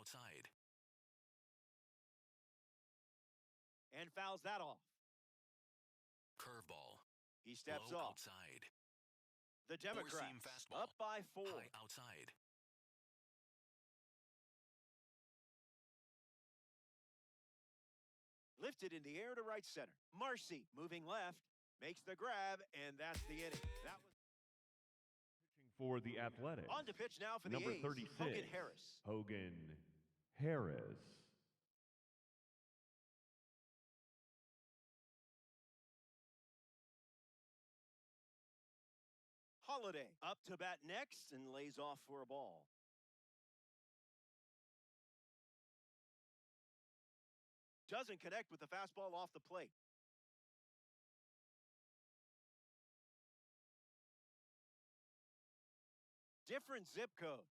outside. And fouls that off. Curveball. He steps Low off. outside. The Four-seam Democrats fastball. up by 4. High outside. Lifted in the air to right center. Marcy moving left, makes the grab, and that's the inning. That was Pitching for the Athletics. on to pitch now for the Number A's, 36, Hogan Harris. Hogan Harris. Holiday up to bat next and lays off for a ball. Doesn't connect with the fastball off the plate. Different zip code.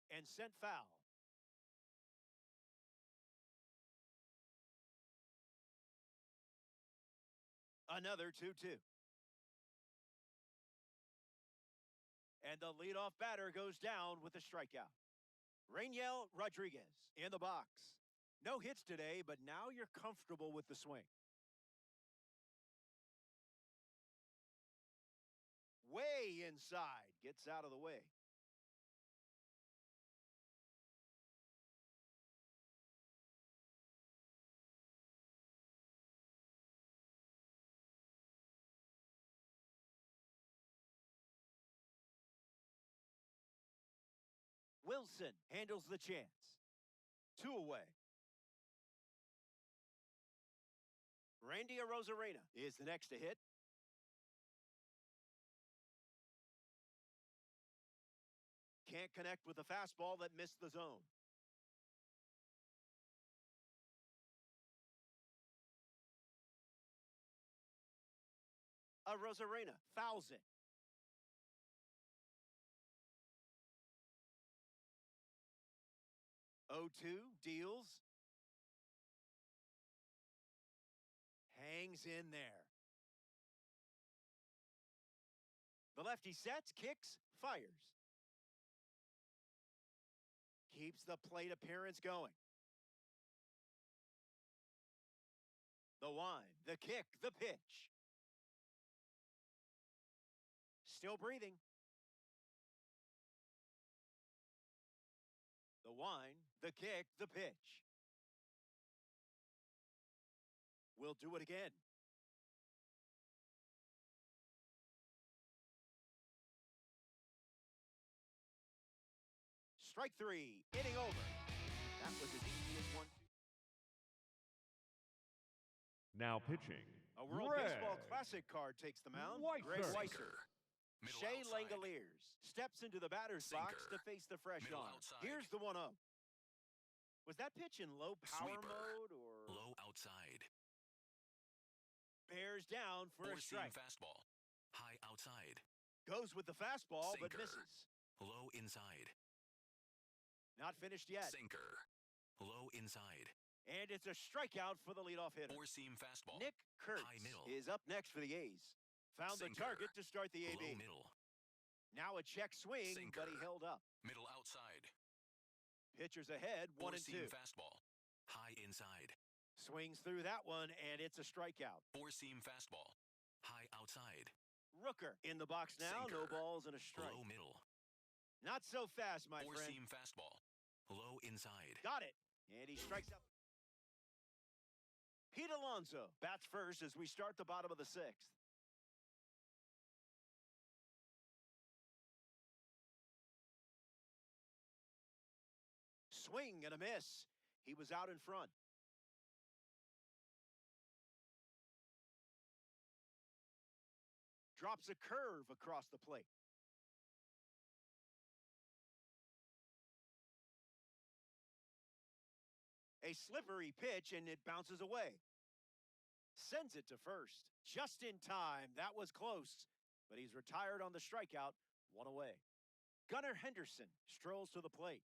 And sent foul. Another 2-2. And the leadoff batter goes down with a strikeout. Rainiel Rodriguez in the box. No hits today, but now you're comfortable with the swing. Way inside, gets out of the way. Wilson handles the chance. 2 away. Randy Arozarena is the next to hit. Can't connect with the fastball that missed the zone. Arozarena fouls it. O2 deals. Hangs in there. The lefty sets, kicks, fires. Keeps the plate appearance going. The wind, the kick, the pitch. Still breathing. The wind, the kick, the pitch. We'll do it again. Strike 3, inning over. That was as easy as 1-2. Now pitching. A World Greg Baseball Classic card takes the mound. Weisser. Greg Weisser. Sinker. Middle Shea outside. Langoliers steps into the batter's box Sinker. to face the fresh Middle arm. outside. Here's the 1-0. Was that pitch in low power Sweeper. mode or Low outside. bears down for a Four-seam strike? fastball. High outside. Goes with the fastball but Sinker. misses. Low inside. Not finished yet. Sinker. Low inside. And it's a strikeout for the leadoff hitter. Four-seam fastball. Nick Kurtz High middle. is up next for the A's. Found Sinker. the target to start the AB. Low middle. Now a check swing, Sinker. but he held up. Middle outside. Pitchers ahead, 1 and Four-seam 2. fastball. High inside. Swings through that one, and it's a strikeout. Four-seam fastball. High outside. Rooker in the box now, no Sinker. balls and a strike. Low middle. Not so fast, my friend. Four-seam fastball. Low inside. Got it. And he strikes out. Pete Alonso bats first as we start the bottom of the 6th. Swing and a miss. He was out in front. Drops a curve across the plate. A slippery pitch, and it bounces away. Sends it to first. Just in time. That was close, but he's retired on the strikeout. 1 away. Gunnar Henderson strolls to the plate.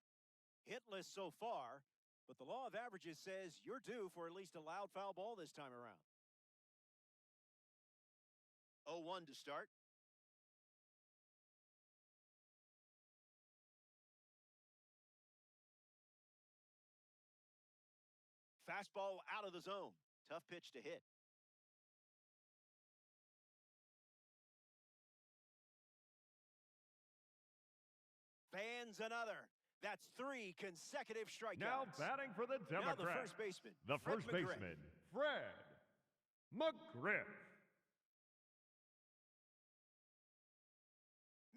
Hitless so far, but the law of averages says you're due for at least a loud foul ball this time around. 0-1 to start. Fastball out of the zone. Tough pitch to hit. Fans another. That's 3 consecutive strikeouts. Now batting for the Now Democrats. the first baseman. The Fred first McGriff. baseman, Fred McGriff.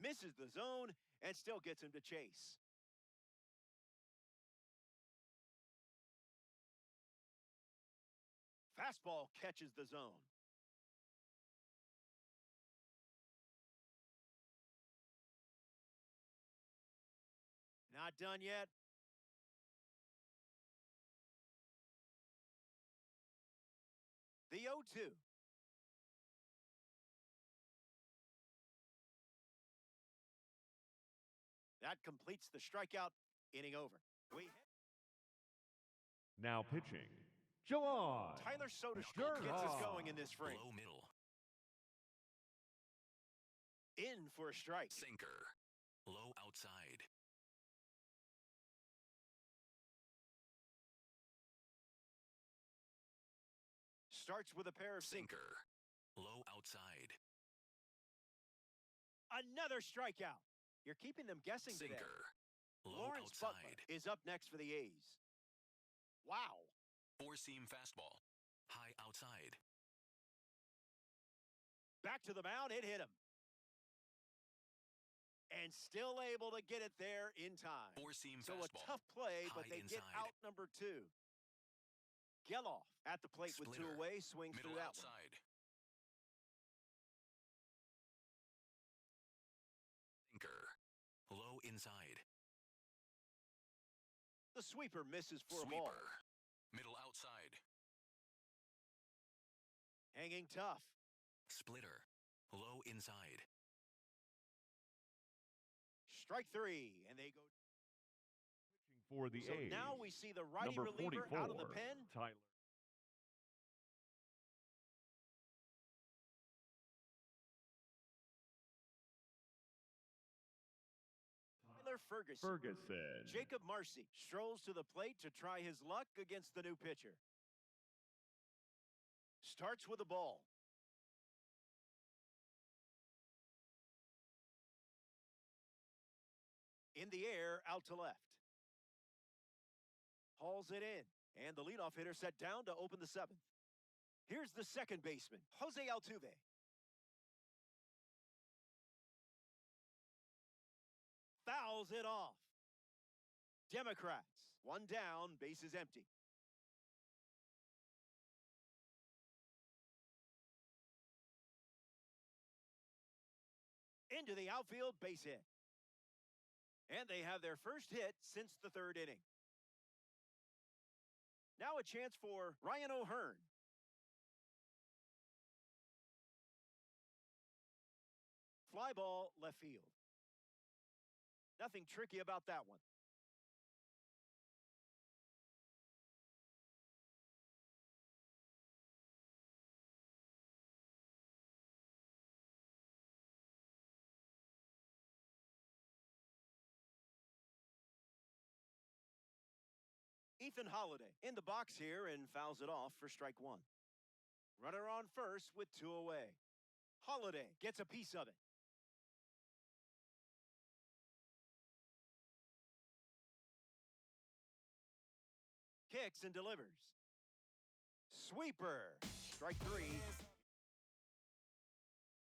Misses the zone and still gets him to chase. Fastball catches the zone. Not done yet. The 0-2. That completes the strikeout. Inning over. Now pitching, Juwan. Tyler Soderstrom Sure. gets us going in this frame. Low middle. In for a strike. Sinker. Low outside. Starts with a pair of sinkers. Sinker. Low outside. Another strikeout. You're keeping them guessing today. Sinker. Low Lawrence Butler outside. is up next for the A's. Wow. Four-seam fastball. High outside. Back to the mound. It hit him. And still able to get it there in time. Four-seam So fastball. a tough play, but High they get inside. out number 2. Geloff at the plate with 2 Splitter. away. Swings Middle through that one. outside. Sinker. Low inside. The sweeper misses for a ball. Sweeper. Middle outside. Hanging tough. Splitter. Low inside. Strike 3, and they go. For the So A's. now we see the righty Number reliever 44, out of the pen. Tyler. Tyler Ferguson. Ferguson. Jacob Marcy strolls to the plate to try his luck against the new pitcher. Starts with a ball. In the air, out to left. Hauls it in, and the leadoff hitter set down to open the 7th. Here's the second baseman, Jose Altuve. Fouls it off. Democrats, 1 down, bases empty. Into the outfield, base hit. And they have their first hit since the 3rd inning. Now a chance for Ryan O'Hearn. Fly ball, left field. Nothing tricky about that one. Ethan Holiday in the box here and fouls it off for strike 1. Runner on first with 2 away. Holiday gets a piece of it. Kicks and delivers. Sweeper. Strike 3.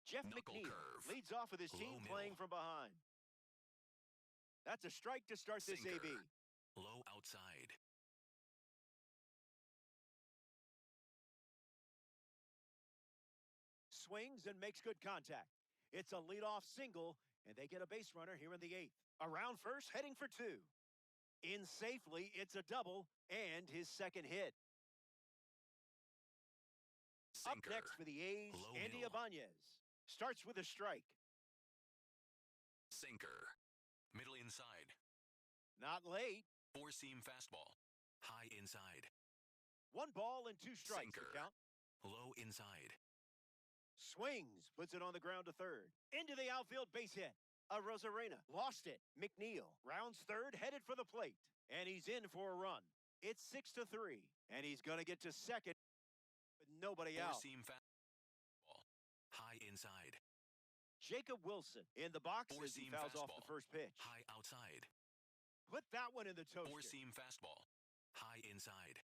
Jeff Knuckle McNeil curve. leads off with his Low team middle. playing from behind. That's a strike to start this Sinker. AB. Low outside. Swings and makes good contact. It's a leadoff single, and they get a base runner here in the 8th. Around first, heading for 2. In safely, it's a double and his second hit. Up Sinker. next for the A's, Low Andy middle. Ibanez. Starts with a strike. Sinker. Middle inside. Not late. Four-seam fastball. High inside. 1 ball and 2 strikes. Sinker. The count. Low inside. Swings, puts it on the ground to 3rd. Into the outfield, base hit. A Rosarena lost it. McNeil rounds 3rd, headed for the plate. And he's in for a run. It's 6-3, and he's going to get to second with nobody out. Four-seam fastball. High inside. Jacob Wilson in the box as he Four-seam fouls off the fastball. first pitch. High outside. Put that one in the toaster. Four-seam fastball. High inside.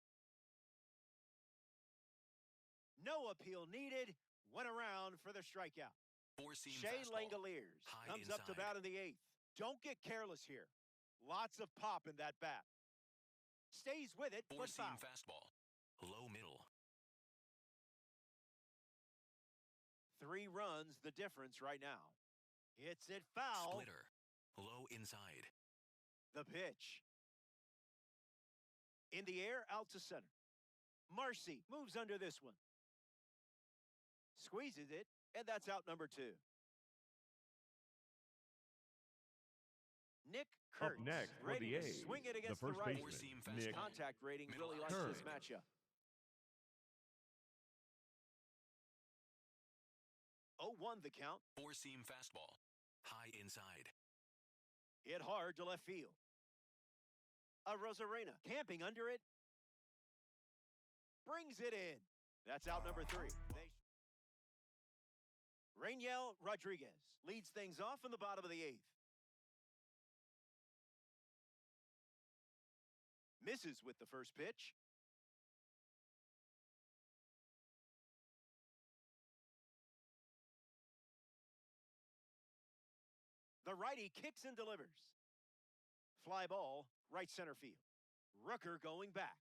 No appeal needed. Went around for the strikeout. Four-seam Shea fastball. Langoliers High comes up to inside. bat in the 8th. Don't get careless here. Lots of pop in that bat. Stays with it, but Four-seam foul. fastball. Low middle. 3 runs, the difference right now. Hits it foul. Splitter. Low inside. The pitch. In the air, out to center. Marcy moves under this one. Squeezes it, and that's out number 2. Nick Up Kurtz next for ready the to A's, swing it the against first right. baseman, Four-seam Nick fastball. Contact rating Middle really likes outside. this matchup. 0-1 the count. Four-seam fastball. High inside. Hit hard to left field. A Rosarena camping under it. Brings it in. That's out number 3. Rainiel Rodriguez leads things off in the bottom of the 8th. Misses with the first pitch. The righty kicks and delivers. Fly ball, right center field. Rooker going back.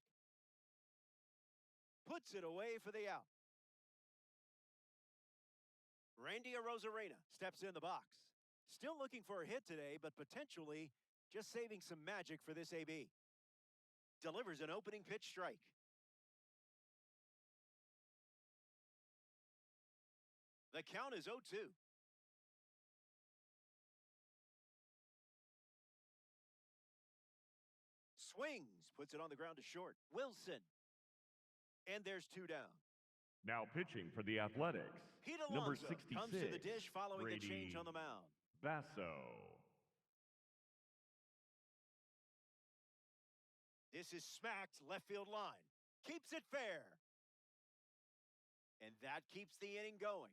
Puts it away for the out. Randy Arozarena steps in the box. Still looking for a hit today, but potentially just saving some magic for this AB. Delivers an opening pitch strike. The count is 0-2. Swings, puts it on the ground to short. Wilson. And there's 2 down. Now pitching for the Athletics, Pete number Alonso 66, comes to the dish following the Brady change on the mound. Basso. This is smacked left field line. Keeps it fair. And that keeps the inning going.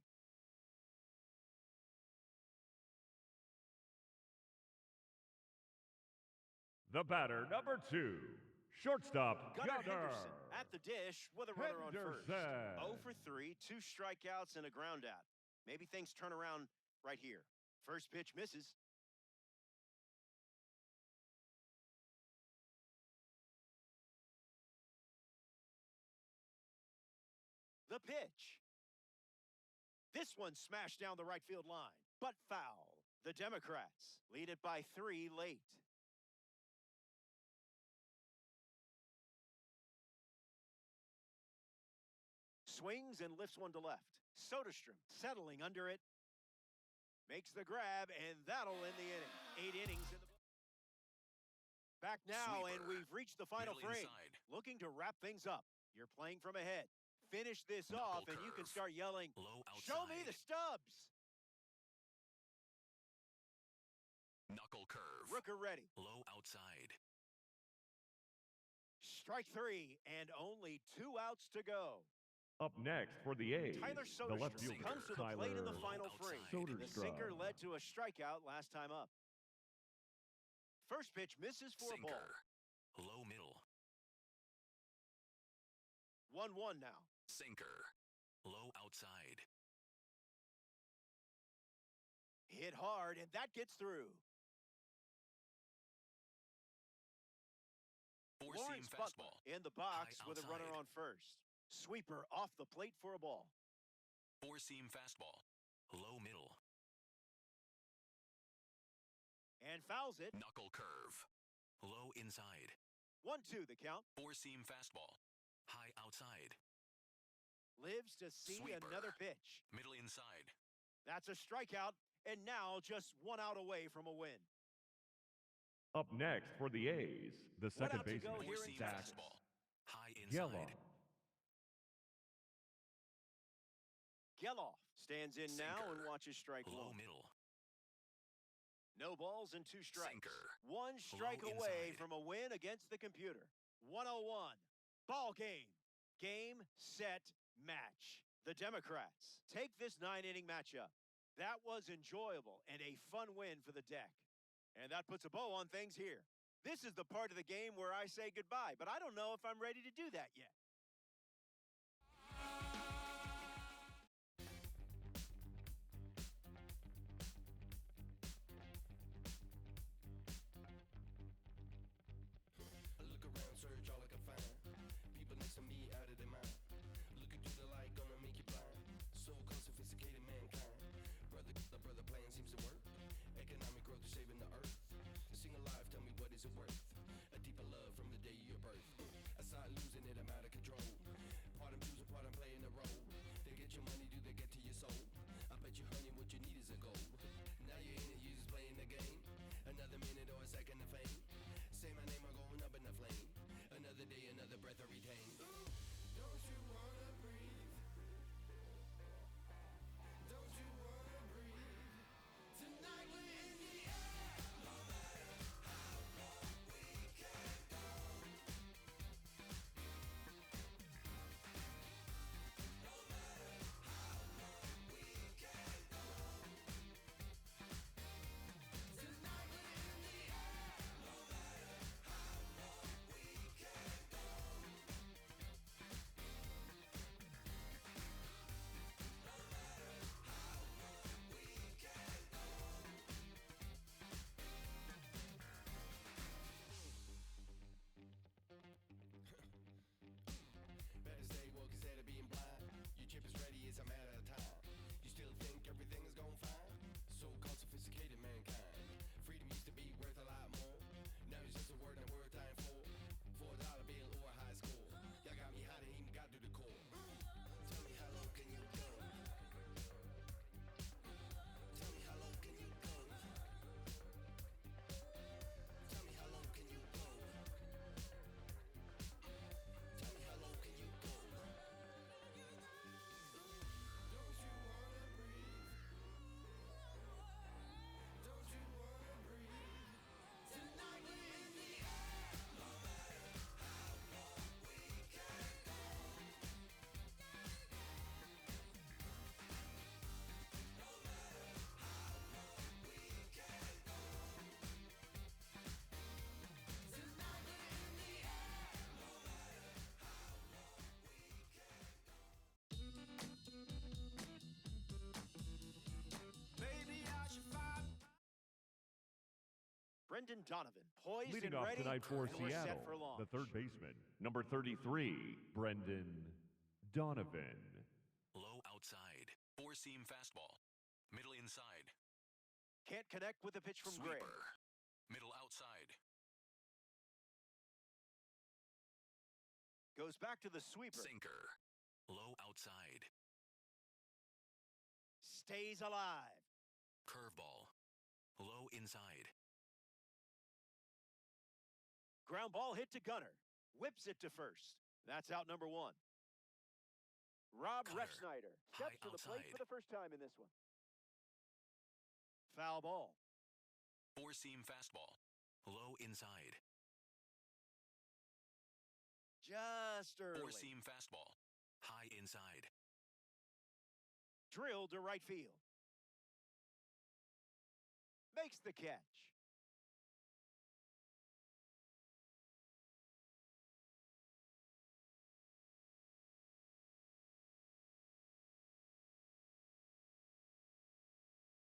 The batter, number 2, shortstop Gunnar Gunnar Henderson at the dish with a runner on first. Henderson. 0 for 3, 2 strikeouts and a ground out. Maybe things turn around right here. First pitch misses. The pitch. This one smashed down the right field line, but foul. The Democrats lead it by 3 late. Swings and lifts one to left. Soderstrom settling under it. Makes the grab, and that'll end the inning. 8 innings in the book. Back now, Sweeper. and we've reached the final Middle frame. inside. Looking to wrap things up. You're playing from ahead. Finish this Knuckle off, and you can curve. start yelling, Low outside. "Show me the stubs!" Knuckle curve. Rooker ready. Low outside. Strike 3, and only 2 outs to go. Up next for the A's, Tyler the left Soderstrom fielder, comes to the plate in the Tyler final Outside. frame. Soderstrom. The sinker led to a strikeout last time up. First pitch misses for a ball. Sinker. Low middle. 1-1 now. Sinker. Low outside. Hit hard, and that gets through. Four-seam Lawrence Butler fastball. in the box High with a runner outside. on first. Sweeper off the plate for a ball. Four-seam fastball. Low middle. And fouls it. Knuckle curve. Low inside. 1-2 the count. Four-seam fastball. High outside. Lives to see Sweeper. another pitch. Middle inside. That's a strikeout, and now just 1 out away from a win. Up next for the A's, the second out to go baseman, here in Four-seam Zach fastball. High Geloff. inside. Geloff stands in now Sinker. and watches strike Low 1. middle. No balls and 2 strikes. Sinker. 1 strike Low away inside. from a win against the computer. 101. Ball game. Game, set, match. The Democrats take this 9-inning matchup. That was enjoyable and a fun win for the deck. And that puts a bow on things here. This is the part of the game where I say goodbye, but I don't know if I'm ready to do that yet. I look around, search all I can find. People next to me out of their mind. Looking through the light, gonna make you blind. So-called sophisticated mankind. The brother plan seems to work. Economic growth is saving the earth. Sing alive, tell me what is it worth? A deeper love from the day of your birth. I start losing it, I'm out of control. Part I'm choosing, part I'm playing the role. They get your money, do they get to your soul? I bet you, honey, what you need is a goal. Now you're in it, you just playing the game. Another minute or a second of fame. Say my name, I'm going up in the flame. Another day, another breath I retain. Ooh, don't you wanna breathe? Don't you wanna breathe? Tonight we're in the air. No matter how long we can go. No matter how long we can go. Tonight we're in the air. No matter how long we can go. No matter how long we can go. Better stay woke instead of being blind. Your chip is ready, it's a matter of time. You still think everything is going fine? So-called sophisticated mankind. Freedom used to be worth a lot more. Now it's just a word and word time for. $4 bill or a high score. Y'all got me hot and even got to the core. Tell me how low can you go? Tell me how low can you go? Tell me how low can you go? Tell me how low can you go? Don't you wanna breathe? Don't you wanna breathe? Tonight we're in the air. No matter how long we can go. No matter how long we can go. Tonight we're in the air. No matter how long we can go. Maybe I should find. Brendan Donovan, poised Leading and off ready, tonight for and we're set Seattle, for launch. the third baseman, number 33, Brendan Donovan. Low outside. Four-seam fastball. Middle inside. Can't connect with the pitch from Gray. Sweeper. Middle outside. Goes back to the sweeper. Sinker. Low outside. Stays alive. Curveball. Low inside. Ground ball hit to Gunner. Whips it to first. That's out number one. Rob Gunner. Refsnyder steps High to the plate outside. for the first time in this one. Foul ball. Four-seam fastball. Low inside. Just early. Four-seam fastball. High inside. Drilled to right field. Makes the catch.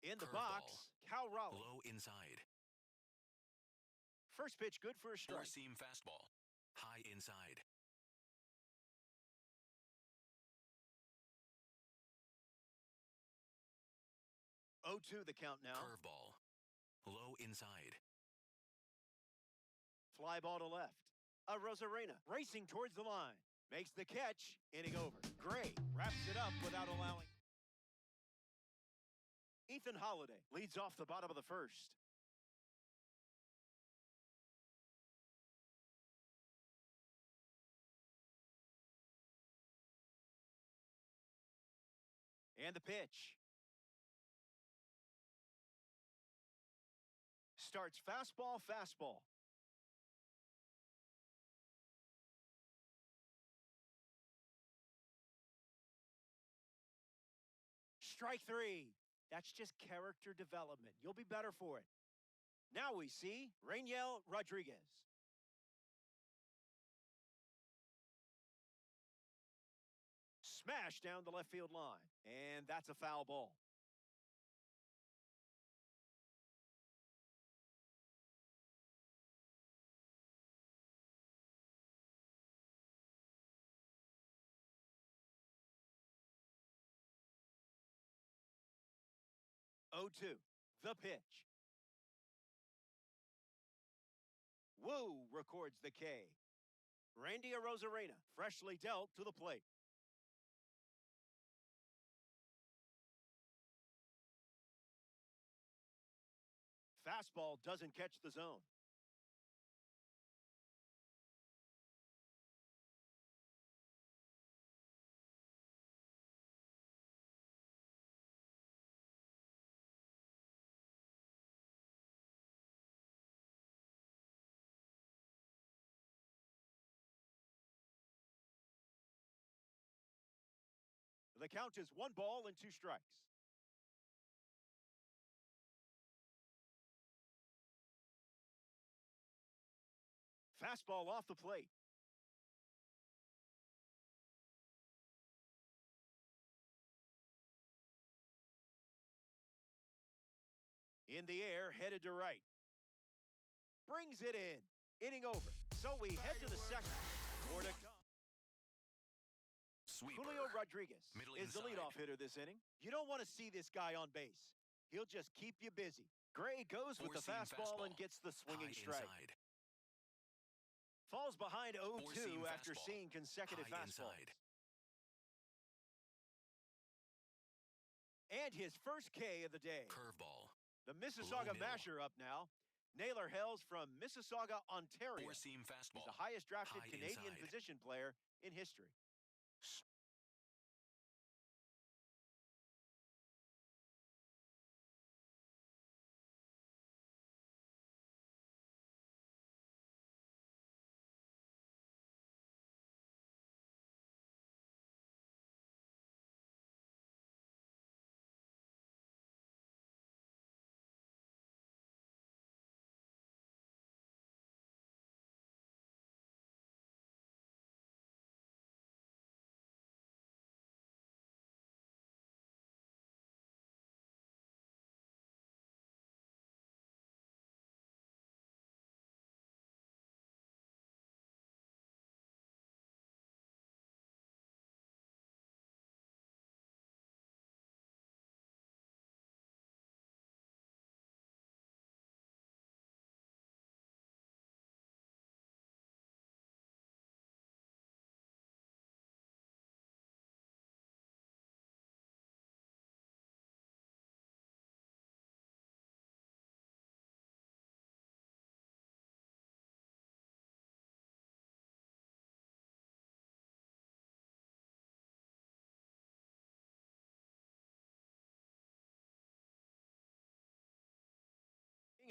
In the Curveball. box, Cal Raleigh. Low inside. First pitch good for a strike. Four-seam fastball. High inside. 0-2 the count now. Curveball. Low inside. Fly ball to left. A Rosarena racing towards the line. Makes the catch. Inning over. Gray wraps it up without allowing. Ethan Holiday leads off the bottom of the first. And the pitch. Starts fastball, fastball. Strike three. That's just character development. You'll be better for it. Now we see Rainiel Rodriguez. Smash down the left field line. And that's a foul ball. Oh two. The pitch. Woo records the K. Randy Arozarena, freshly dealt to the plate. Fastball doesn't catch the zone. The count is 1 ball and 2 strikes. Fastball off the plate. In the air, headed to right. Brings it in. Inning over. So we head to the second. More to come. Sweeper. Julio Rodriguez Middle is the inside. leadoff hitter this inning. You don't want to see this guy on base. He'll just keep you busy. Gray goes with the Four-seam fastball and fastball. gets the swinging High strike. inside. Falls behind 0-2 Four-seam after fastball. seeing consecutive High fastballs. inside. And his first K of the day. Curveball. The Mississauga middle. Masher up now. Naylor hails from Mississauga, Ontario. Four-seam He's fastball. the highest drafted High Canadian inside. position player in history.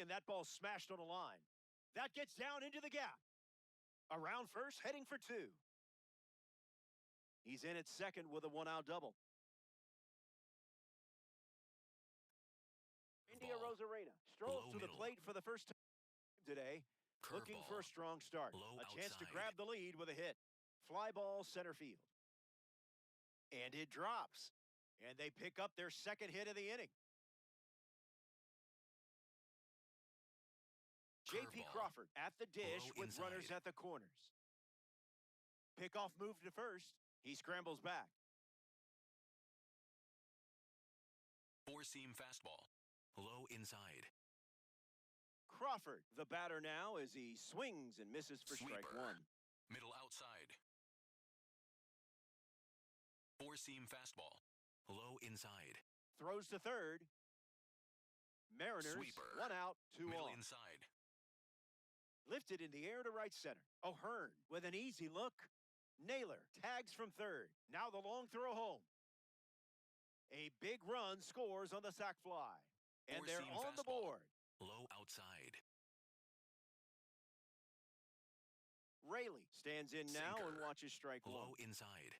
And that ball smashed on a line. That gets down into the gap. Around first, heading for 2. He's in at second with a 1-out double. India Ball. Rosarena strolls Low to the middle. plate for the first time today, looking for a Curveball. strong start. Low A chance to outside. grab the lead with a hit. Fly ball center field. And it drops. And they pick up their second hit of the inning. J.P. Curveball. Crawford at the dish Low with runners inside. at the corners. Pickoff move to first. He scrambles back. Four-seam fastball. Low inside. Crawford, the batter now, as he swings and misses for strike Sweeper. 1. Middle outside. Four-seam fastball. Low inside. Throws to third. Mariners, Sweeper. 1 out, 2 Middle on. inside. Lifted in the air to right center. O'Hearn with an easy look. Naylor tags from third. Now the long throw home. A big run scores on the sac fly. And they're Four-seam on the fastball. board. Low outside. Rayleigh stands in now and Sinker. watches strike 1. Low inside.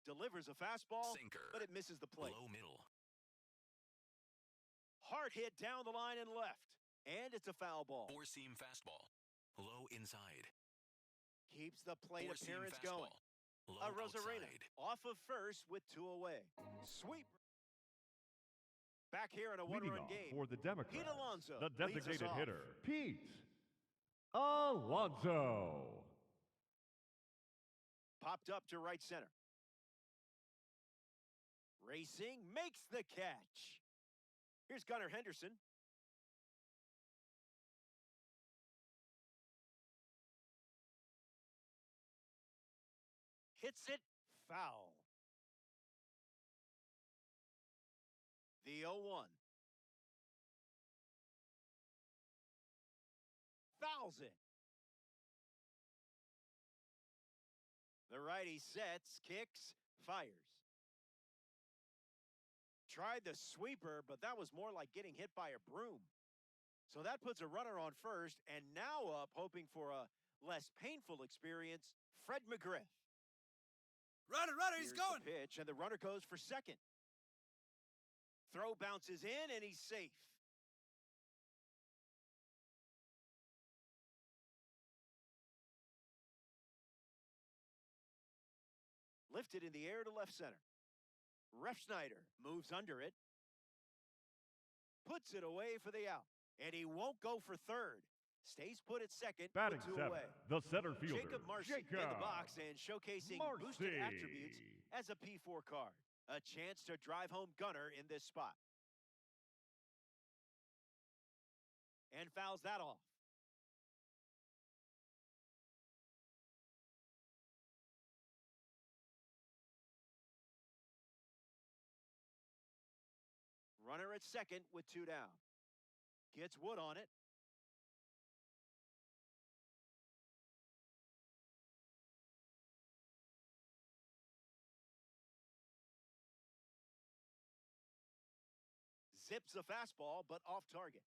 delivers a fastball, Sinker. but it misses the plate. Low middle. Hard hit down the line and left, and it's a foul ball. Four-seam fastball. Low inside. Keeps the plate Four-seam appearance fastball. going. Low Rosarena outside. off of first with 2 away. Sweep. Back here in a Leading one-run off game. for the Democrats, Pete Alonso the leads us designated off. hitter, Pete Alonso. Popped up to right center. Racing makes the catch. Here's Gunnar Henderson. Hits it foul. The 0-1. Fouls it. The righty sets, kicks, fires. Tried the sweeper, but that was more like getting hit by a broom. So that puts a runner on first, and now up, hoping for a less painful experience, Fred McGriff. Runner, he's Here's going. the pitch, and the runner goes for second. Throw bounces in, and he's safe. Lifted in the air to left center. Refsnyder moves under it. Puts it away for the out. And he won't go for third. Stays put at second Batting with 2 seven, away. the center fielder, Jacob Marcy in the box and showcasing boosted attributes as a P4 card. A chance to drive home Gunnar in this spot. And fouls that off. Runner at second with 2 down. Gets Wood on it. Zips a fastball, but off target.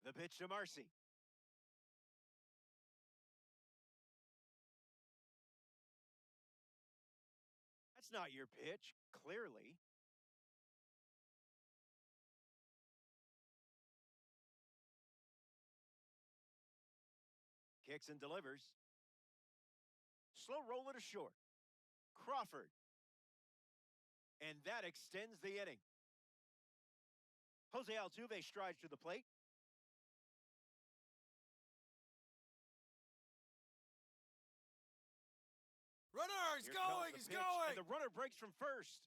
The pitch to Marcy. That's not your pitch, clearly. Kicks and delivers. Slow roller to short. Crawford. And that extends the inning. Jose Altuve strides to the plate. Runner, he's Here comes going, the he's pitch, going. And the runner breaks from first.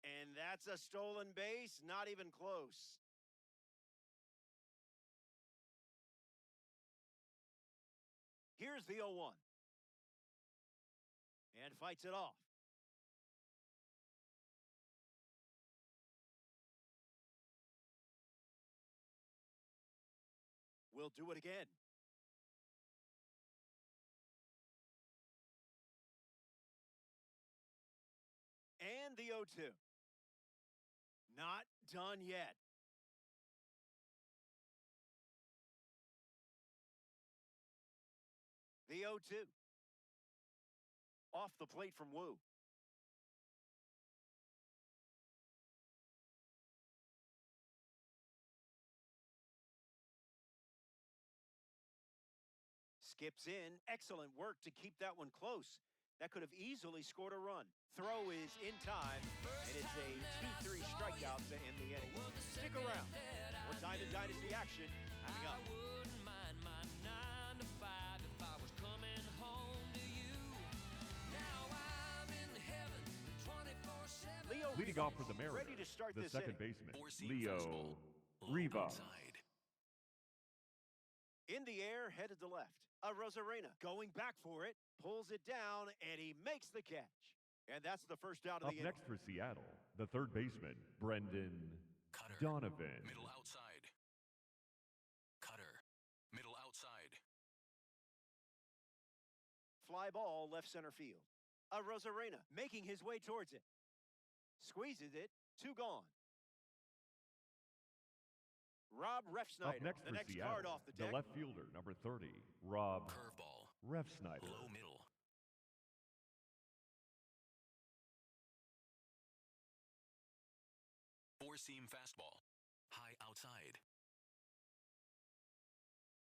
And that's a stolen base, not even close. Here's the 0-1. And fights it off. We'll do it again. And the 0-2. Not done yet. The 0-2. Off the plate from Wu. Skips in. Excellent work to keep that one close. That could have easily scored a run. Throw is in time, and it's a 2-3 strikeout to end the inning. Stick around. More Diamond Dynasty action coming up. Leo Leading off for the Mariners, ready to start the this second inning. baseman, Four-seam Leo fastball. Low Rivas. outside. In the air, headed to left. Rosarena going back for it, pulls it down, and he makes the catch. And that's the first out of Up the inning. next for Seattle, the third baseman, Brendan Cutter. Donovan. Middle outside. Cutter. Middle outside. Fly ball left center field. Rosarena making his way towards it. Squeezes it, 2 gone. Rob Up Refsnyder, next the for next Seattle, card off the the deck. left fielder, number 30, Rob Curveball. Refsnyder. Low middle. Four-seam fastball. High outside.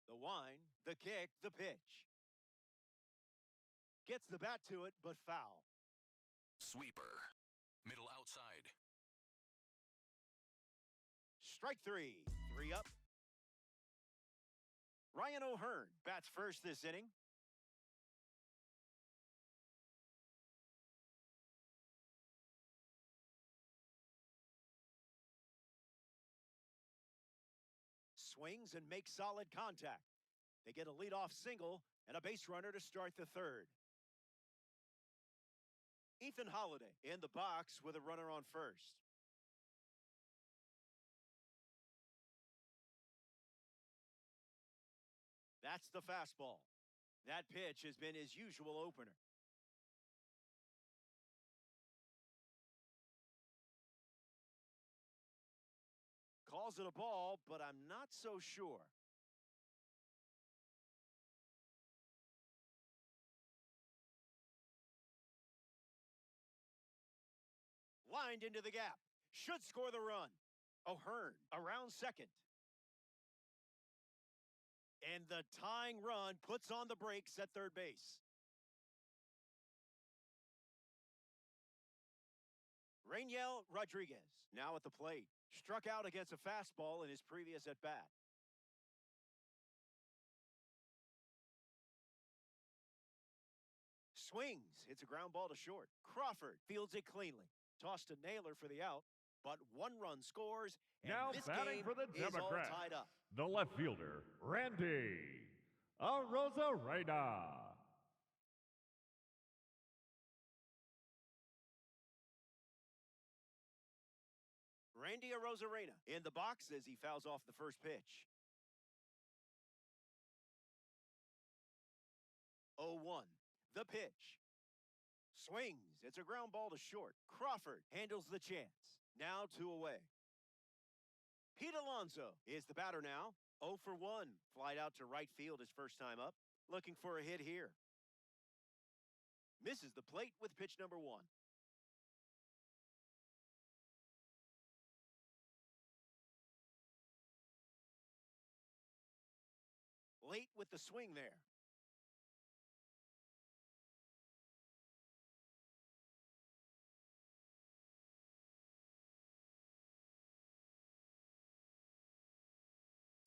The wind, the kick, the pitch. Gets the bat to it, but foul. Sweeper. Middle outside. Strike three. 3 up. Ryan O'Hearn bats first this inning. Swings and makes solid contact. They get a leadoff single and a base runner to start the third. Ethan Holiday in the box with a runner on first. That's the fastball. That pitch has been his usual opener. Calls it a ball, but I'm not so sure. Lined into the gap. Should score the run. O'Hearn around second. And the tying run puts on the brakes at third base. Rainiel Rodriguez now at the plate. Struck out against a fastball in his previous at-bat. Swings. Hits a ground ball to short. Crawford fields it cleanly. Tossed to Naylor for the out, but one run scores, and Now this batting game for the is all Democrats, tied up. the left fielder, Randy Arozarena. Randy Arozarena in the box as he fouls off the first pitch. 0-1. The pitch. Swings. It's a ground ball to short. Crawford handles the chance. Now 2 away. Pete Alonso is the batter now. 0 for 1. Flied out to right field his first time up. Looking for a hit here. Misses the plate with pitch number 1. Late with the swing there.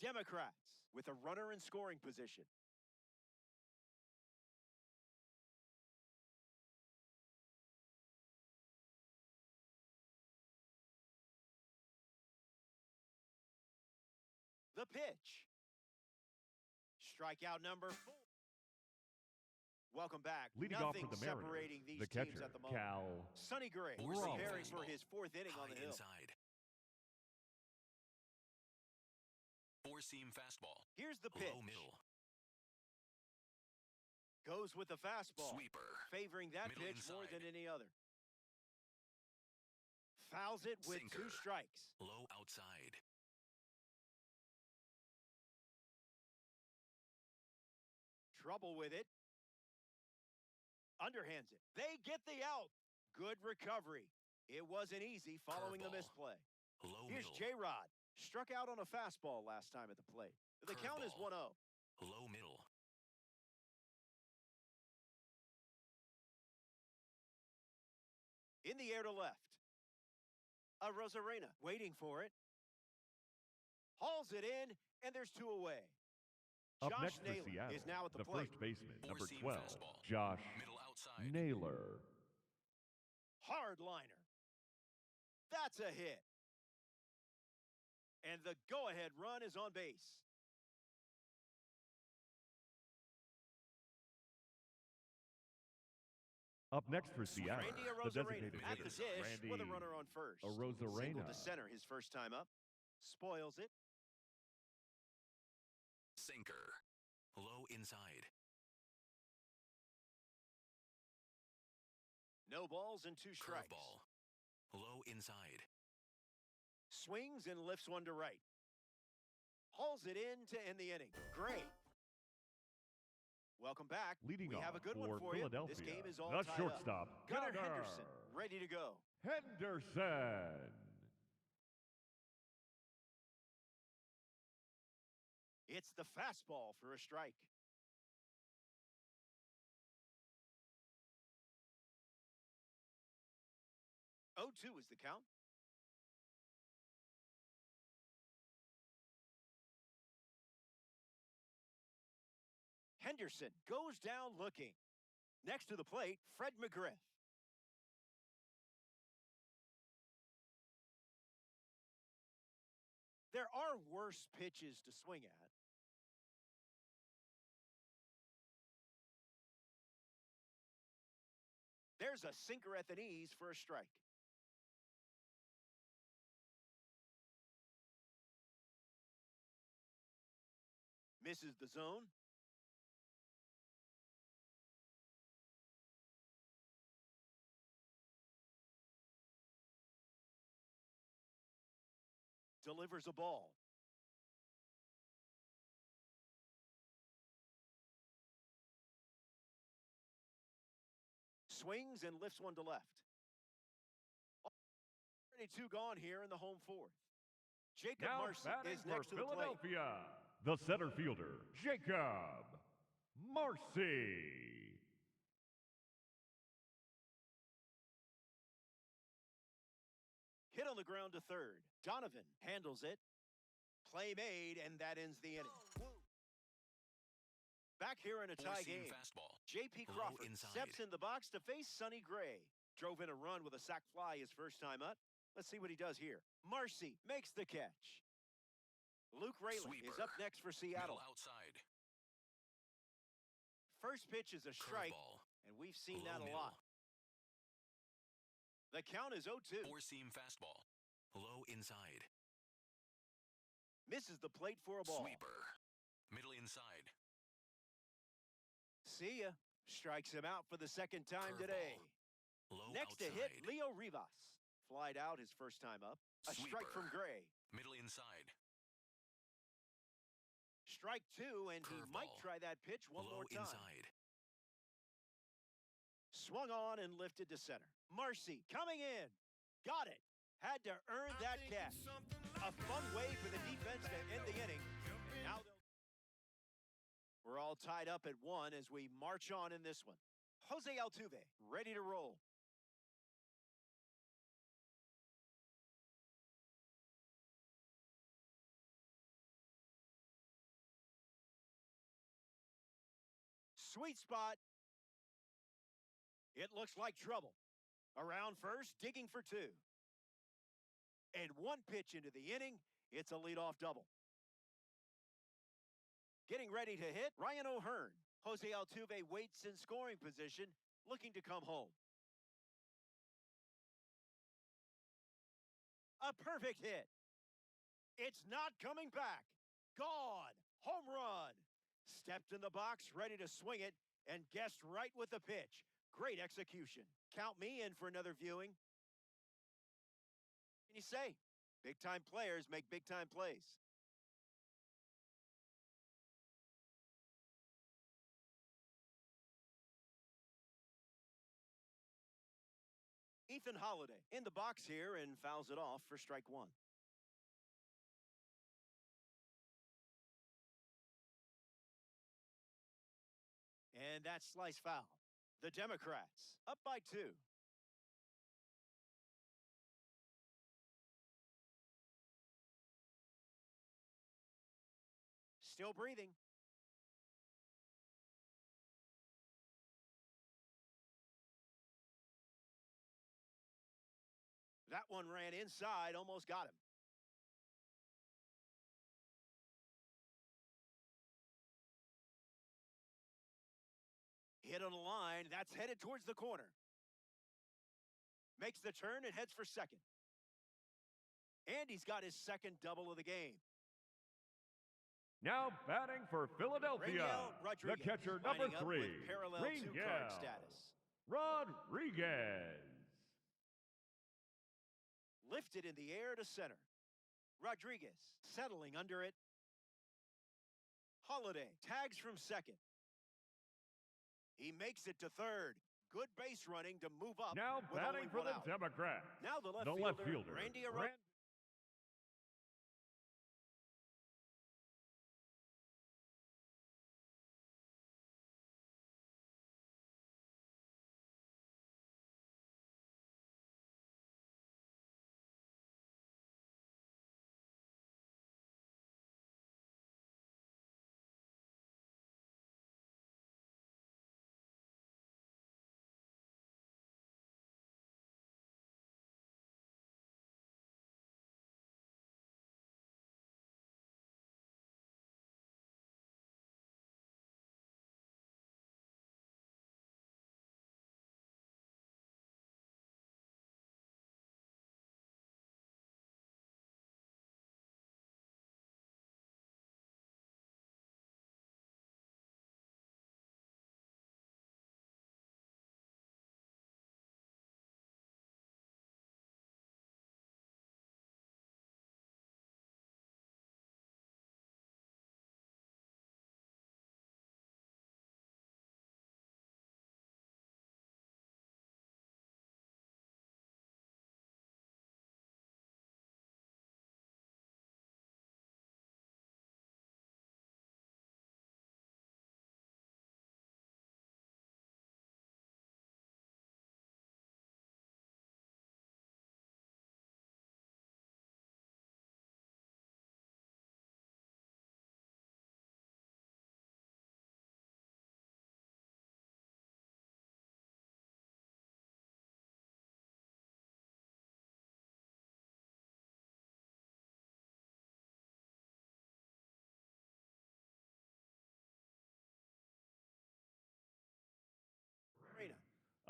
Democrats with a runner in scoring position. The pitch. Strikeout number 4. Welcome back. Leading off Nothing for the Mariners, separating these the teams catcher, at the moment. Cal Sonny Gray Four-seam preparing for fastball. his 4th inning on High the hill. inside. Four-seam fastball. Here's the pitch. Low middle. Goes with the fastball. Sweeper. Favoring that Middle pitch more than inside. any other. Fouls it with Sinker. 2 strikes. Low outside. Trouble with it. Underhands it. They get the out. Good recovery. It wasn't easy following the Curveball. misplay. Low Here's middle. J-Rod. Struck out on a fastball last time at the plate. The count is Curveball. 1-0. Low middle. In the air to left. Arozarena waiting for it. Hauls it in, and there's 2 away. Up Josh next for Naylor Seattle, is now at the the plate. first baseman, number Four-seam 12, fastball. Josh Middle outside. Naylor. Hard liner. That's a hit. And the go-ahead run is on base. Up next for Seattle, Randy the Arozarena designated at hitter, the dish Randy with a runner on first. Arozarena. Single to center his first time up. Spoils it. Sinker. Low inside. No balls and 2 strikes. Curveball. Low inside. Swings and lifts one to right. Hauls it in to end the inning. Great. Welcome back. Leading we off have a good for one for you. Philadelphia, This game is all the tied shortstop, up. Gunnar Henderson, ready to go. Henderson. It's the fastball for a strike. Oh, 2 is the count. Henderson goes down looking. Next to the plate, Fred McGriff. There are worse pitches to swing at. There's a sinker at the knees for a strike. Misses the zone. Delivers a ball. Swings and lifts one to left. Already 2 gone here in the home fourth. Jacob Now Marcy batting is next for to the plate. Philadelphia, the center fielder, Jacob Marcy. Hit on the ground to third. Donovan handles it. Play made, and that ends the inning. Back here in a tie Four-seam game. fastball. J.P. Low Crawford inside. steps in the box to face Sonny Gray. Drove in a run with a sac fly his first time up. Let's see what he does here. Marcy makes the catch. Luke Rayleigh is Sweeper. up next for Seattle. Middle outside. First pitch is a strike, Curveball. and we've seen Low that a middle. lot. The count is 0-2. Four-seam fastball. Low inside. Misses the plate for a ball. Sweeper. Middle inside. See ya. Strikes him out for the second time Curveball. today. Low Next outside. to hit, Leo Rivas. Flied out his first time up. A strike Sweeper. from Gray. Middle inside. Strike 2, and he might Curveball. try that pitch one Low more time. inside. Swung on and lifted to center. Marcy coming in. Got it. Had to earn that catch. A fun way for the defense to end the inning. Now we're all tied up at 1 as we march on in this one. Jose Altuve ready to roll. Sweet spot. It looks like trouble. Around first, digging for 2. And 1 pitch into the inning, it's a leadoff double. Getting ready to hit, Ryan O'Hearn. Jose Altuve waits in scoring position, looking to come home. A perfect hit. It's not coming back. Gone. Home run. Stepped in the box, ready to swing it, and guessed right with the pitch. Great execution. Count me in for another viewing. What can you say? Big-time players make big-time plays. Ethan Holiday in the box here and fouls it off for strike 1. And that's slice foul. The Democrats up by 2. Still breathing. That one ran inside, almost got him. Hit on the line, that's headed towards the corner. Makes the turn and heads for second. And he's got his second double of the game. Now batting for Philadelphia, Rangel the Rodriguez, catcher number lining up 3, with parallel 2-card status. Rodriguez. Lifted in the air to center. Rodriguez settling under it. Holiday tags from second. He makes it to third. Good base running to move up. Now with batting only for one the out. Democrats. Now the left left fielder, fielder, Randy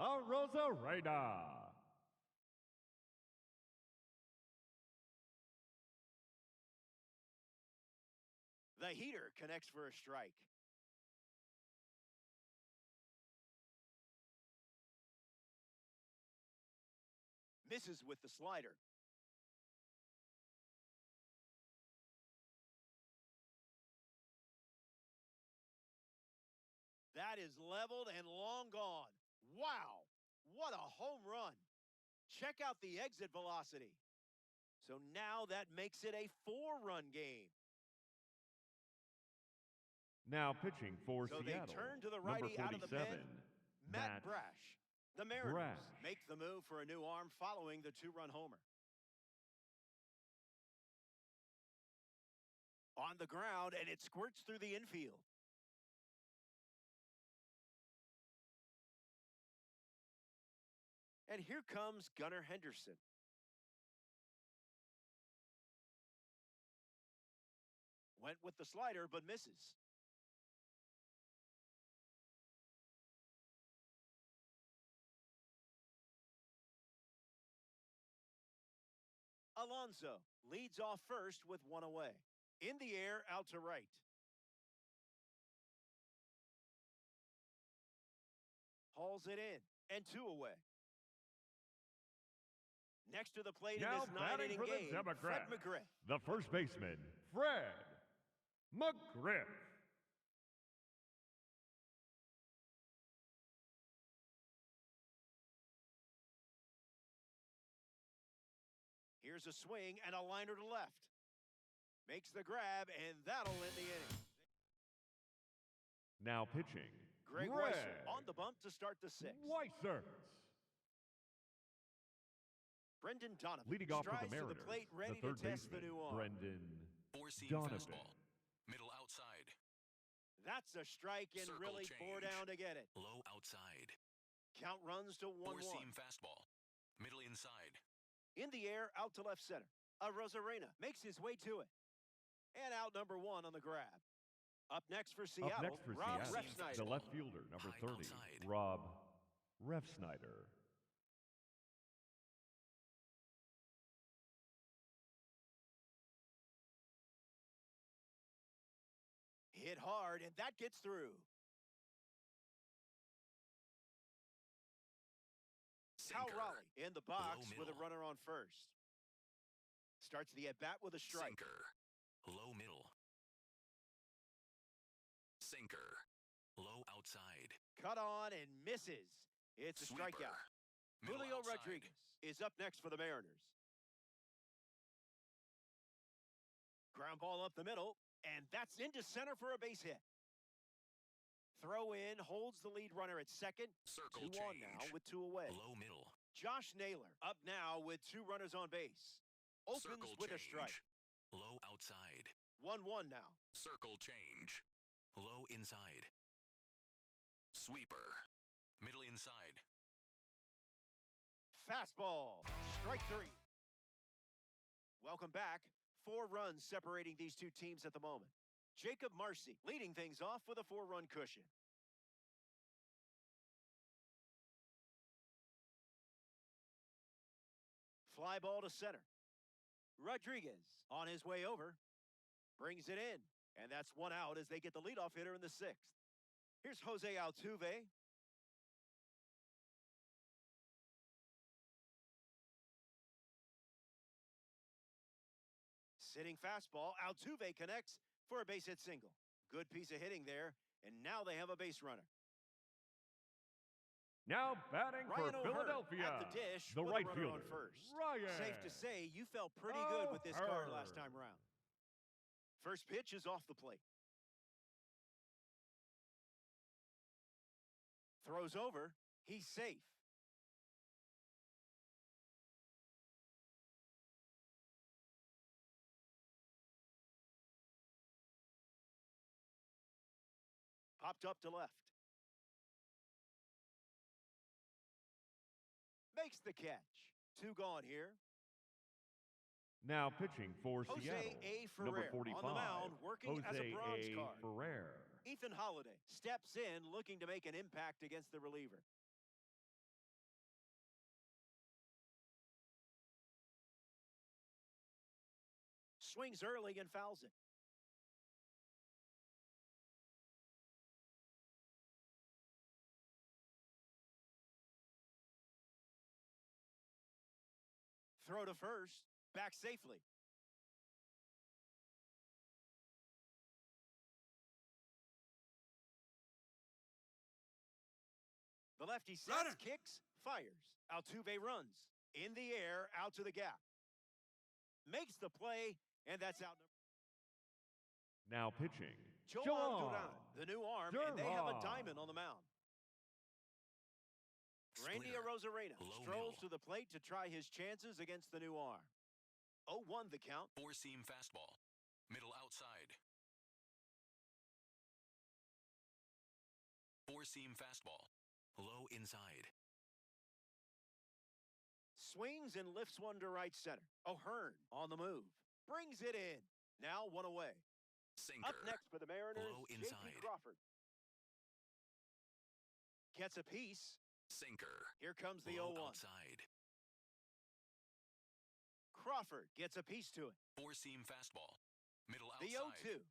Arozarena. The heater connects for a strike. Misses with the slider. That is leveled and long gone. Wow, what a home run. Check out the exit velocity. So now that makes it a 4-run game. Now pitching for So Seattle. they turn to the Number righty out of the pen, 47, Matt Brash. The Mariners Brash. make the move for a new arm following the 2-run homer. On the ground, and it squirts through the infield. And here comes Gunnar Henderson. Went with the slider, but misses. Alonso leads off first with 1 away. In the air, out to right. Hauls it in, and 2 away. Next to the plate Now in this 9-inning for the game, Fred Democrats. McGriff. The first baseman, Fred McGriff. Here's a swing and a liner to left. Makes the grab, and that'll end the inning. Now pitching, Greg Red Weisser on the bump to start the 6th. Weissers. Brendan Donovan Leading off for strides the to Mariners, the plate, ready the third to test baseman, the new arm. Brendan Four-seam Donovan. fastball. Middle outside. That's a strike and Circle really bore change. down to get it. Low outside. Count runs to 1-1. Four-seam fastball. Middle inside. In the air, out to left center. Arozarena makes his way to it. And out number 1 on the grab. Up next for Seattle, Up next for Rob Seattle, Refsnyder. the left fielder, number High 30, outside. Rob Refsnyder. Hit hard, and that gets through. Cal Sinker. Raleigh in the box Low with a middle. runner on first. Starts the at-bat with a strike. Sinker. Low middle. Sinker. Low outside. Cut on and misses. It's a Sweeper. strikeout. Middle Julio outside. Rodriguez is up next for the Mariners. Ground ball up the middle, and that's into center for a base hit. Throw in, holds the lead runner at second. Circle 2 on change. now with 2 away. Low middle. Josh Naylor up now with 2 runners on base. Opens Circle with change. a strike. Low outside. 1-1 now. Circle change. Low inside. Sweeper. Middle inside. Fastball. Strike 3. Welcome back. 4 runs separating these 2 teams at the moment. Jacob Marcy leading things off with a 4-run cushion. Fly ball to center. Rodriguez on his way over. Brings it in. And that's 1 out as they get the leadoff hitter in the 6th. Here's Jose Altuve. Sitting fastball. Altuve connects for a base hit single. Good piece of hitting there. And now they have a base runner. Now batting Ryan for O'Hearn Philadelphia, at the dish the with right a runner on fielder, first. Ryan. Safe to say you felt pretty good with this card last O'Hearn. time around. First pitch is off the plate. Throws over. He's safe. Popped up to left. Makes the catch. 2 gone here. Now pitching for Jose Seattle, A. number Ferrer 45, on the mound, working Jose as a bronze A. card. Ferrer. Ethan Holiday steps in, looking to make an impact against the reliever. Swings early and fouls it. Throw to first. Back safely. The lefty sets, Runner. kicks, fires. Altuve runs. In the air, out to the gap. Makes the play, and that's out. Now pitching, Joan Joan Duran, the new arm, and they have a Duran. diamond on the mound. Randy Splitter. Arozarena Low strolls middle. to the plate to try his chances against the new arm. 0-1 the count. 4-seam fastball. Middle outside. 4-seam fastball. Low inside. Swings and lifts one to right center. O'Hearn on the move. Brings it in. Now 1 away. Sinker. Up next for the Mariners, Low J.P. inside. Crawford. Gets a piece. Sinker. Here comes the Low 0-1. outside. Crawford gets a piece to it. 4-seam fastball. Middle The outside.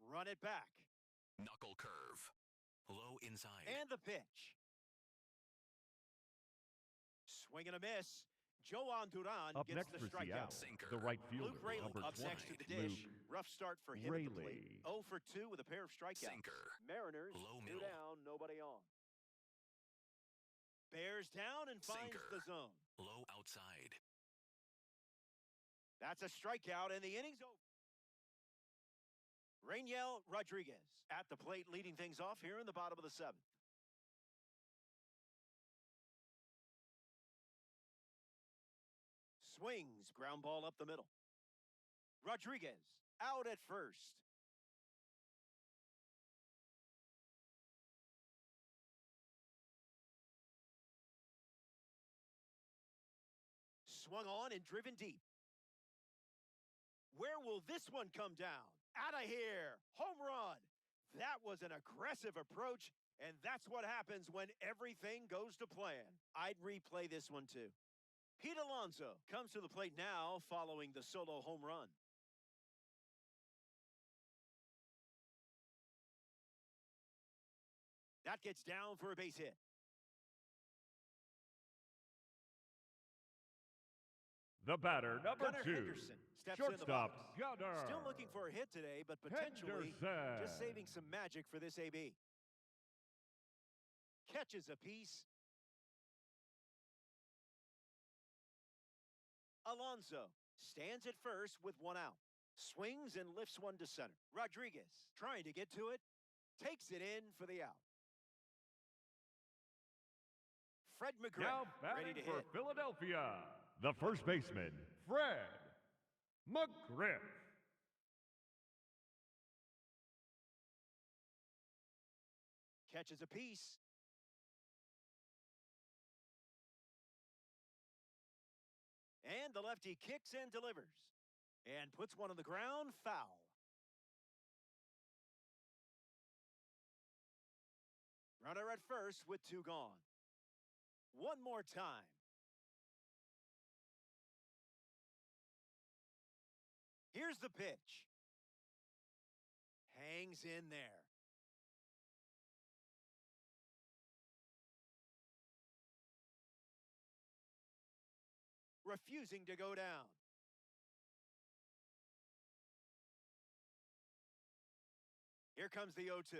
0-2. Run it back. Knuckle curve. Low inside. And the pitch. Swing and a miss. Joan Duran Up gets next the for strikeout. Seattle, Sinker. the right fielder, Luke Rayleigh number up 20, next to the dish. Luke Rough start for him at the plate. Rayleigh. 0 for 2 with a pair of strikeouts. Sinker. Mariners, Low 2 middle. down, nobody on. Bears down and finds Sinker. the zone. Low outside. That's a strikeout, and the inning's over. Rainiel Rodriguez at the plate, leading things off here in the bottom of the 7th. Swings, ground ball up the middle. Rodriguez out at first. Swung on and driven deep. Where will this one come down? Out of here. Home run. That was an aggressive approach, and that's what happens when everything goes to plan. I'd replay this one too. Pete Alonso comes to the plate now following the solo home run. That gets down for a base hit. The batter, number Gunnar 2, Henderson Steps in the box. Shortstop, Gunner. Still looking for a hit today, but potentially Henderson. just saving some magic for this AB. Catches a piece. Alonso stands at first with one out. Swings and lifts one to center. Rodriguez trying to get to it. Takes it in for the out. Fred McGriff Now ready batting to for hit. Philadelphia, the first baseman, Fred McGriff. Catches a piece. And the lefty kicks and delivers. And puts one on the ground, foul. Runner at first with two gone. One more time. Here's the pitch. Hangs in there. Refusing to go down. Here comes the 0-2.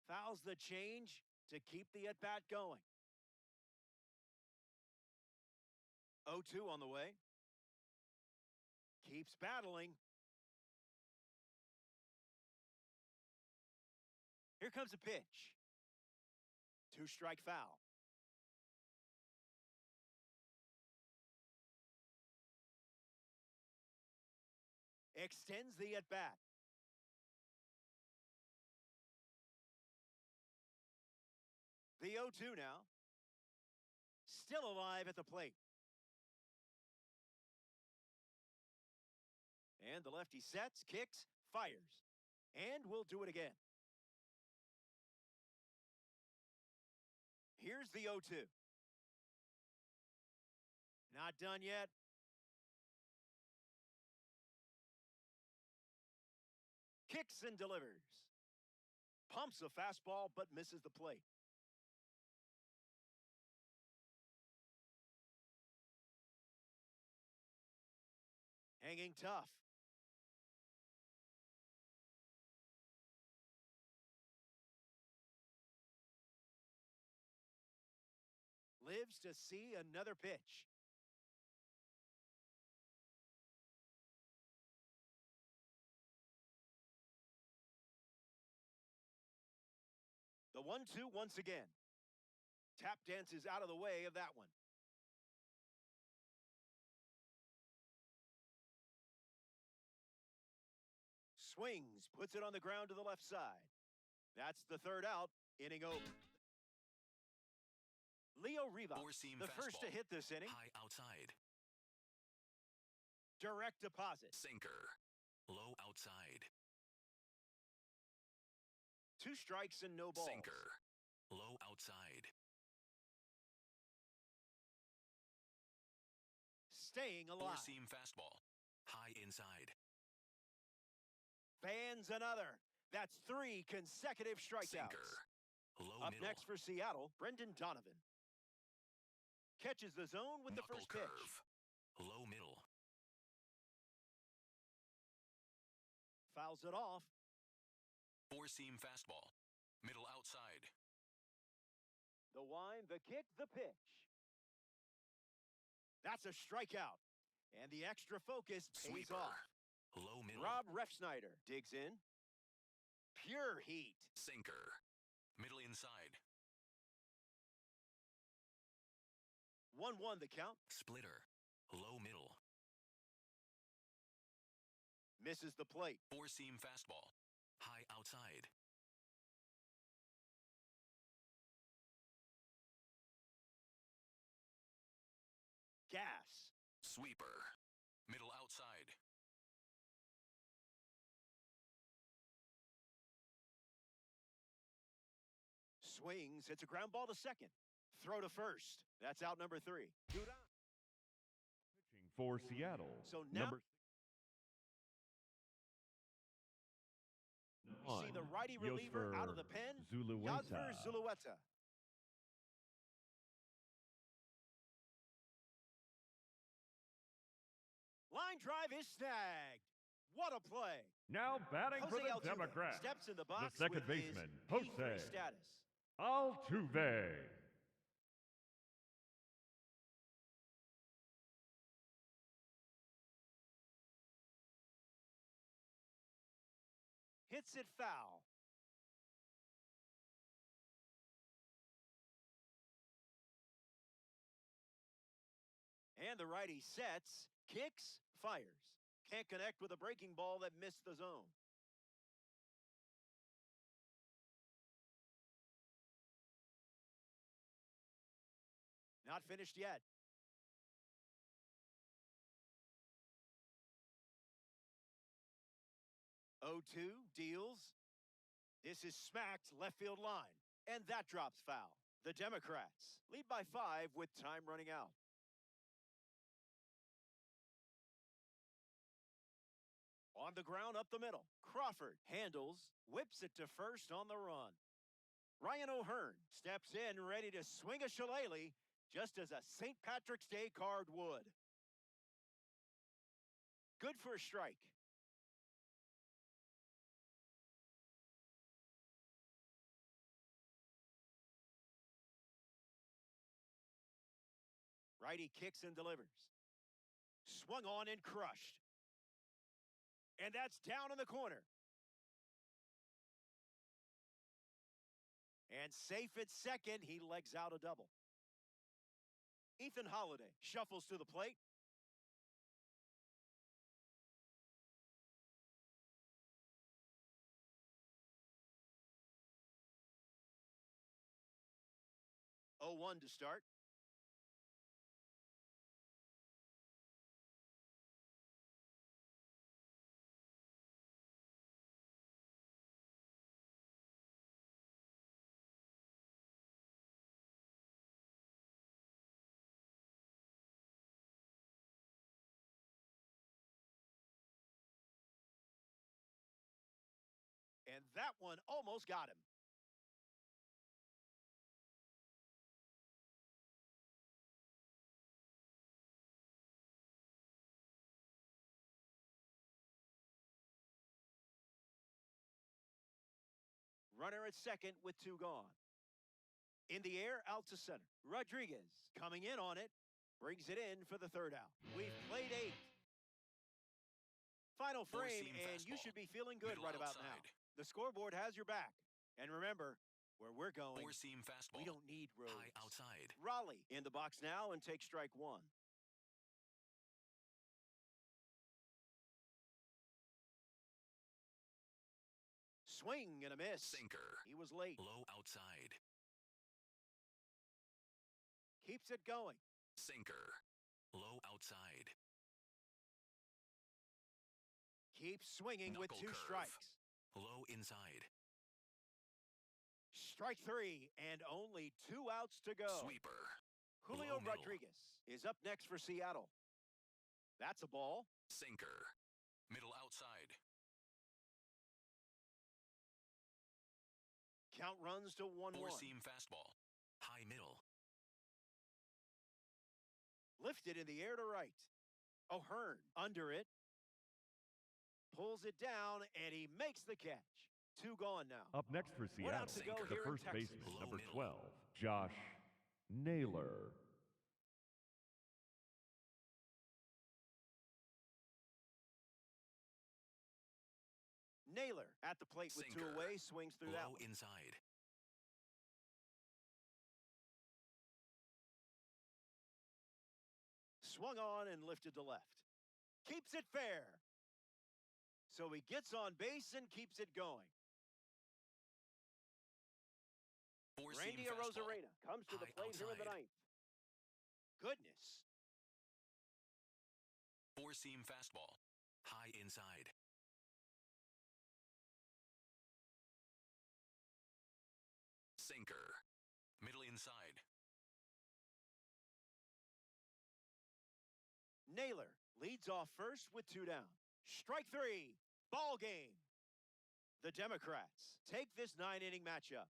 Fouls the change to keep the at-bat going. 0-2 on the way. Keeps battling. Here comes a pitch. Two-strike foul. Extends the at-bat. The 0-2 now. Still alive at the plate. And the lefty sets, kicks, fires. And we'll do it again. Here's the 0-2. Not done yet. Kicks and delivers. Pumps a fastball but misses the plate. Hanging tough. Lives to see another pitch. The 1-2 once again. Tap dances out of the way of that one. Swings, puts it on the ground to the left side. That's the third out, inning over. Leo Rivas, Four-seam the first to fastball. hit this inning. High outside. Direct deposit. Sinker. Low outside. 2 strikes and no balls. Sinker. Low outside. Staying alive. Four-seam fastball. High inside. Fans another. That's 3 consecutive strikeouts. Sinker. Low Up middle. next for Seattle, Brendan Donovan. Catches the zone with the Knuckle first curve. pitch. Low middle. Fouls it off. Four-seam fastball. Middle outside. The wind, the kick, the pitch. That's a strikeout. And the extra focus pays Sweeper. off. Low middle. Rob Refsnyder digs in. Pure heat. Sinker. Middle inside. 1-1 the count. Splitter. Low middle. Misses the plate. Four-seam fastball. High outside. Gas. Sweeper. Middle outside. Swings. It's a ground ball to second. Throw to first. That's out number 3. Pitching for Seattle, So now number we see the righty reliever out of the pen. Yasver Zulueta. Line Line drive is snagged. What a play. Now batting for Jose the Altuve Democrats, steps in the the box second with baseman, his Jose P3 status. Altuve. Hits it foul. And the righty sets, kicks, fires. Can't connect with a breaking ball that missed the zone. Not finished yet. 0-2 deals. This is smacked left field line. And that drops foul. The Democrats lead by 5 with time running out. On the ground up the middle. Crawford handles, whips it to first on the run. Ryan O'Hearn steps in ready to swing a shillelagh just as a St. Patrick's Day card would. Good for a strike. Righty kicks and delivers. Swung on and crushed. And that's down in the corner. And safe at second, he legs out a double. Ethan Holiday shuffles to the plate. Oh, 0-1 to start. And that one almost got him. Runner at second with 2 gone. In the air, out to center. Rodriguez coming in on it. Brings it in for the 3rd out. We've played 8. Final frame, and you should be feeling good Middle right about outside. now. The scoreboard has your back. And remember, where we're going, Four-seam fastball. we don't need roads. High outside. Raleigh in the box now and takes strike 1. Swing and a miss. Sinker. He was late. Low outside. Keeps it going. Sinker. Low outside. Keeps swinging with Knuckle 2 curve. strikes. Low inside. Strike 3 and only 2 outs to go. Sweeper. Julio Low middle. Rodriguez is up next for Seattle. That's a ball. Sinker. Middle outside. Count runs to 1-1. Four-seam fastball. High middle. Lifted in the air to right. O'Hearn under it. Pulls it down, and he makes the catch. 2 gone now. Up next for One Seattle, out to go the here in first Texas. baseman, Low number middle. 12, Josh Naylor. Naylor at the plate with 2 Sinker. away, swings through that Low one. inside. Swung on and lifted to left. Keeps it fair. So he gets on base and keeps it going. Four-seam Randy fastball. Arozarena comes to the High plate here in the outside. 9th. Goodness. Four-seam fastball. High inside. Sinker. Middle inside. Naylor leads off first with 2 down. Strike 3. Ball game. The Democrats take this 9-inning matchup